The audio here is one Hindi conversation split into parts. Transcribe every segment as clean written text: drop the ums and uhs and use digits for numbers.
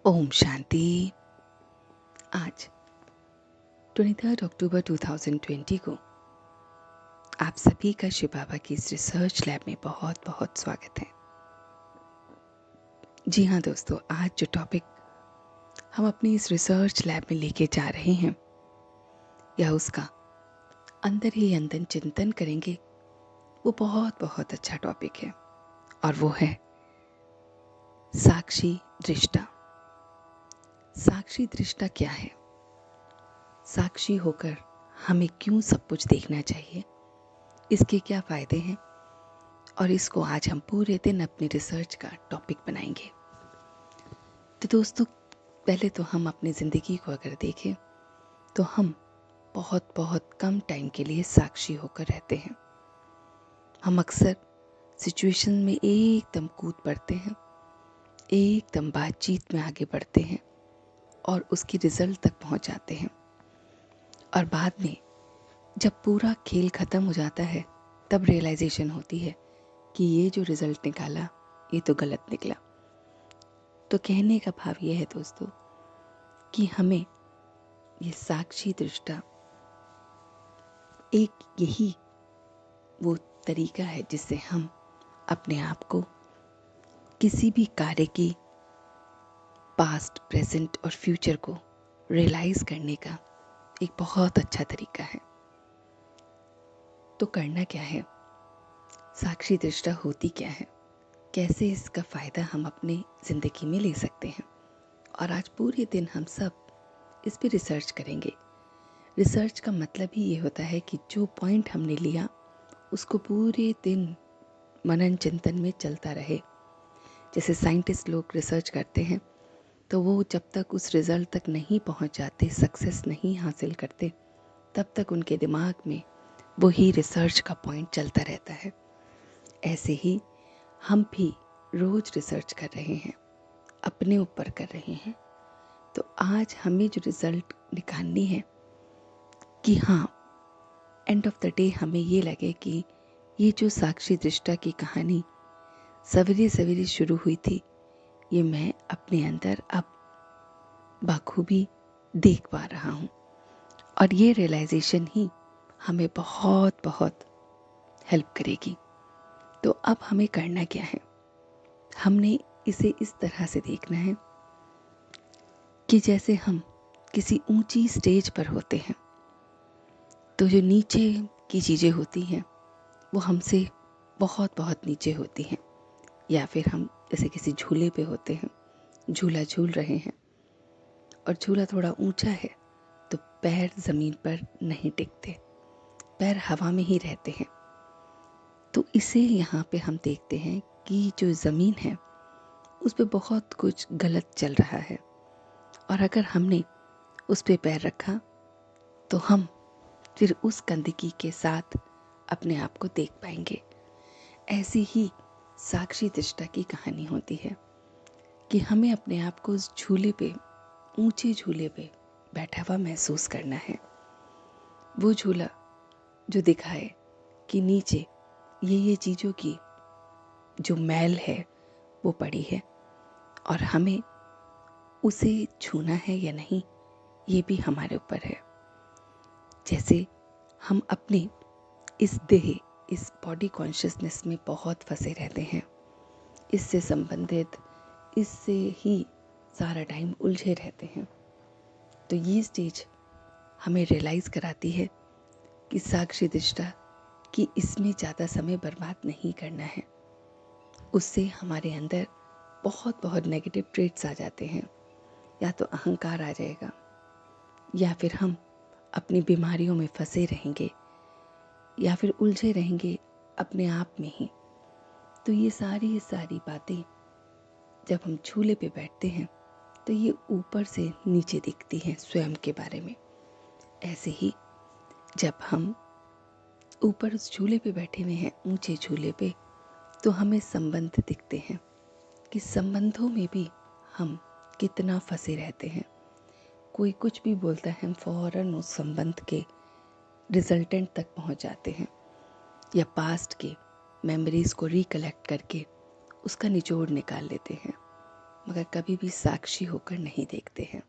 ओम शांति। आज 23 अक्टूबर 2020 को आप सभी का शिव बाबा की इस रिसर्च लैब में बहुत बहुत स्वागत है। जी हाँ दोस्तों, आज जो टॉपिक हम अपनी इस रिसर्च लैब में लेके जा रहे हैं या उसका अंदर ही अंदर चिंतन करेंगे, वो बहुत बहुत अच्छा टॉपिक है और वो है साक्षी दृष्टा। साक्षी दृष्टा क्या है? साक्षी होकर हमें क्यों सब कुछ देखना चाहिए, इसके क्या फ़ायदे हैं, और इसको आज हम पूरे दिन अपनी रिसर्च का टॉपिक बनाएंगे। तो दोस्तों, पहले तो हम अपनी ज़िंदगी को अगर देखें तो हम बहुत बहुत कम टाइम के लिए साक्षी होकर रहते हैं। हम अक्सर सिचुएशन में एकदम कूद पड़ते हैं, एकदम बातचीत में आगे बढ़ते हैं और उसकी रिजल्ट तक पहुंच जाते हैं, और बाद में जब पूरा खेल ख़त्म हो जाता है तब रियलाइजेशन होती है कि ये जो रिज़ल्ट निकाला ये तो गलत निकला। तो कहने का भाव ये है दोस्तों कि हमें ये साक्षी दृष्टा एक यही वो तरीका है जिससे हम अपने आप को किसी भी कार्य की पास्ट, प्रेजेंट और फ्यूचर को रियलाइज करने का एक बहुत अच्छा तरीका है। तो करना क्या है? साक्षी दृष्टा होती क्या है? कैसे इसका फ़ायदा हम अपनी ज़िंदगी में ले सकते हैं? और आज पूरे दिन हम सब इस पर रिसर्च करेंगे। रिसर्च का मतलब ही ये होता है कि जो पॉइंट हमने लिया उसको पूरे दिन मनन चिंतन में चलता रहे। जैसे साइंटिस्ट लोग रिसर्च करते हैं तो वो जब तक उस रिज़ल्ट तक नहीं पहुंच जाते, सक्सेस नहीं हासिल करते, तब तक उनके दिमाग में वही रिसर्च का पॉइंट चलता रहता है। ऐसे ही हम भी रोज़ रिसर्च कर रहे हैं, अपने ऊपर कर रहे हैं। तो आज हमें जो रिज़ल्ट निकालनी है कि हाँ, एंड ऑफ द डे हमें ये लगे कि ये जो साक्षी दृष्टा की कहानी सवेरे सवेरे शुरू हुई थी, ये मैं अपने अंदर अब बखूबी देख पा रहा हूँ, और ये रियलाइजेशन ही हमें बहुत बहुत हेल्प करेगी। तो अब हमें करना क्या है? हमने इसे इस तरह से देखना है कि जैसे हम किसी ऊंची स्टेज पर होते हैं तो जो नीचे की चीज़ें होती हैं वो हमसे बहुत बहुत नीचे होती हैं, या फिर हम जैसे किसी झूले पे होते हैं, झूला झूल रहे हैं और झूला थोड़ा ऊंचा है तो पैर ज़मीन पर नहीं टिकते, पैर हवा में ही रहते हैं। तो इसे यहाँ पे हम देखते हैं कि जो ज़मीन है उस पे बहुत कुछ गलत चल रहा है, और अगर हमने उस पे पैर रखा तो हम फिर उस गंदगी के साथ अपने आप को देख पाएंगे। ऐसी ही साक्षी दृष्टा की कहानी होती है कि हमें अपने आप को उस झूले पे, ऊंचे झूले पे बैठा हुआ महसूस करना है। वो झूला जो दिखाए कि नीचे ये चीज़ों की जो मैल है वो पड़ी है, और हमें उसे छूना है या नहीं ये भी हमारे ऊपर है। जैसे हम अपने इस देह, इस बॉडी कॉन्शियसनेस में बहुत फंसे रहते हैं, इससे संबंधित, इससे ही सारा टाइम उलझे रहते हैं। तो ये स्टेज हमें रियलाइज़ कराती है कि साक्षी दृष्टा कि इसमें ज़्यादा समय बर्बाद नहीं करना है। उससे हमारे अंदर बहुत बहुत नेगेटिव ट्रेट्स आ जाते हैं, या तो अहंकार आ जाएगा, या फिर हम अपनी बीमारियों में फंसे रहेंगे, या फिर उलझे रहेंगे अपने आप में ही। तो ये सारी बातें जब हम झूले पे बैठते हैं तो ये ऊपर से नीचे दिखती हैं स्वयं के बारे में। ऐसे ही जब हम ऊपर उस झूले पे बैठे हुए हैं, ऊंचे झूले पे, तो हमें संबंध दिखते हैं कि संबंधों में भी हम कितना फंसे रहते हैं। कोई कुछ भी बोलता है, हम फौरन उस संबंध के रिजल्टेंट तक पहुंच जाते हैं, या पास्ट के मेमोरीज को रिकलेक्ट करके उसका निचोड़ निकाल लेते हैं। मगर कभी भी साक्षी होकर नहीं देखते हैं,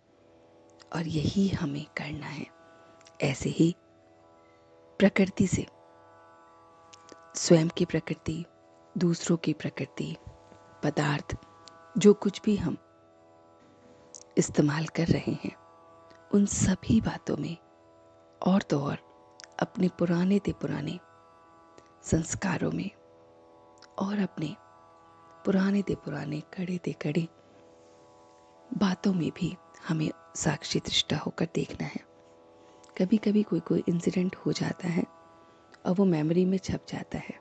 और यही हमें करना है। ऐसे ही प्रकृति से, स्वयं की प्रकृति, दूसरों की प्रकृति, पदार्थ, जो कुछ भी हम इस्तेमाल कर रहे हैं, उन सभी बातों में और तो और अपने पुराने ते पुराने संस्कारों में और अपने पुराने ते पुराने कड़े ते कड़े बातों में भी हमें साक्षी दृष्टा होकर देखना है। कभी कभी कोई कोई इंसिडेंट हो जाता है और वो मेमोरी में छप जाता है,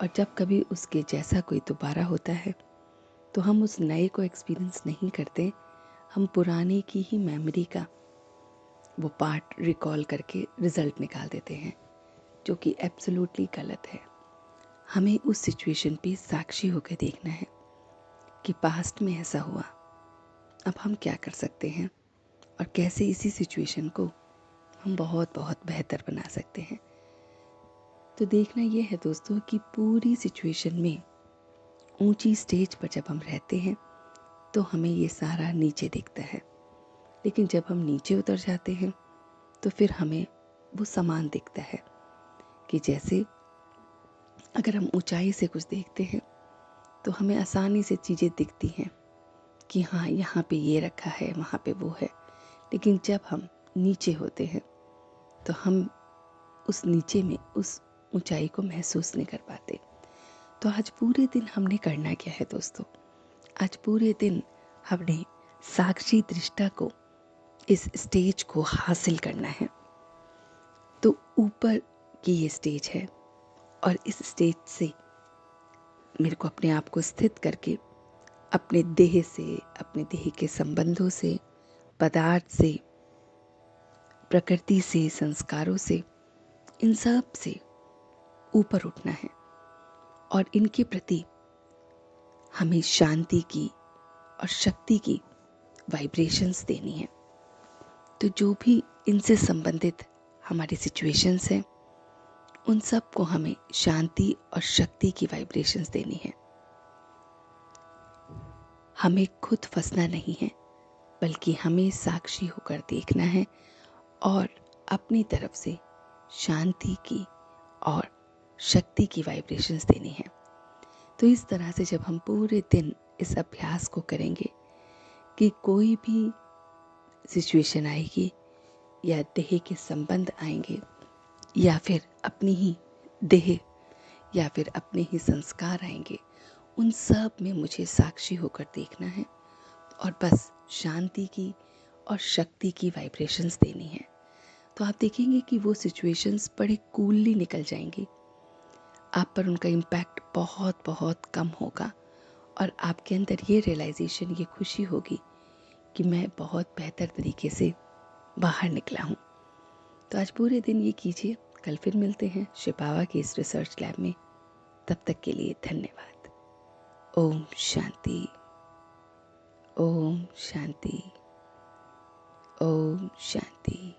और जब कभी उसके जैसा कोई दोबारा होता है तो हम उस नए को एक्सपीरियंस नहीं करते, हम पुराने की ही मेमोरी का वो पार्ट रिकॉल करके रिजल्ट निकाल देते हैं, जो कि एब्सोल्युटली गलत है। हमें उस सिचुएशन पे साक्षी होकर देखना है कि पास्ट में ऐसा हुआ, अब हम क्या कर सकते हैं और कैसे इसी सिचुएशन को हम बहुत बहुत बेहतर बना सकते हैं। तो देखना ये है दोस्तों कि पूरी सिचुएशन में ऊंची स्टेज पर जब हम रहते हैं तो हमें ये सारा नीचे दिखता है, लेकिन जब हम नीचे उतर जाते हैं तो फिर हमें वो समान दिखता है। कि जैसे अगर हम ऊंचाई से कुछ देखते हैं तो हमें आसानी से चीज़ें दिखती हैं कि हाँ, यहाँ पे ये रखा है, वहाँ पे वो है, लेकिन जब हम नीचे होते हैं तो हम उस नीचे में उस ऊंचाई को महसूस नहीं कर पाते। तो आज पूरे दिन हमने करना क्या है दोस्तों? आज पूरे दिन हमने साक्षी दृष्टा को, इस स्टेज को हासिल करना है। तो ऊपर की ये स्टेज है, और इस स्टेज से मेरे को अपने आप को स्थित करके अपने देह से, अपने देह के संबंधों से, पदार्थ से, प्रकृति से, संस्कारों से, इन सब से ऊपर उठना है और इनके प्रति हमें शांति की और शक्ति की वाइब्रेशंस देनी है। तो जो भी इनसे संबंधित हमारी सिचुएशंस हैं, उन सब को हमें शांति और शक्ति की वाइब्रेशंस देनी है। हमें खुद फंसना नहीं है, बल्कि हमें साक्षी होकर देखना है और अपनी तरफ से शांति की और शक्ति की वाइब्रेशंस देनी है। तो इस तरह से जब हम पूरे दिन इस अभ्यास को करेंगे कि कोई भी सिचुएशन आएगी या देह के संबंध आएंगे या फिर अपनी ही देह या फिर अपने ही संस्कार आएंगे, उन सब में मुझे साक्षी होकर देखना है और बस शांति की और शक्ति की वाइब्रेशंस देनी है। तो आप देखेंगे कि वो सिचुएशंस बड़े कूलली निकल जाएंगी, आप पर उनका इम्पैक्ट बहुत बहुत कम होगा और आपके अंदर ये रियलाइजेशन, ये खुशी होगी कि मैं बहुत बेहतर तरीके से बाहर निकला हूँ। तो आज पूरे दिन ये कीजिए। कल फिर मिलते हैं शिव बाबा के इस रिसर्च लैब में। तब तक के लिए धन्यवाद। ओम शांति, ओम शांति, ओम शांति।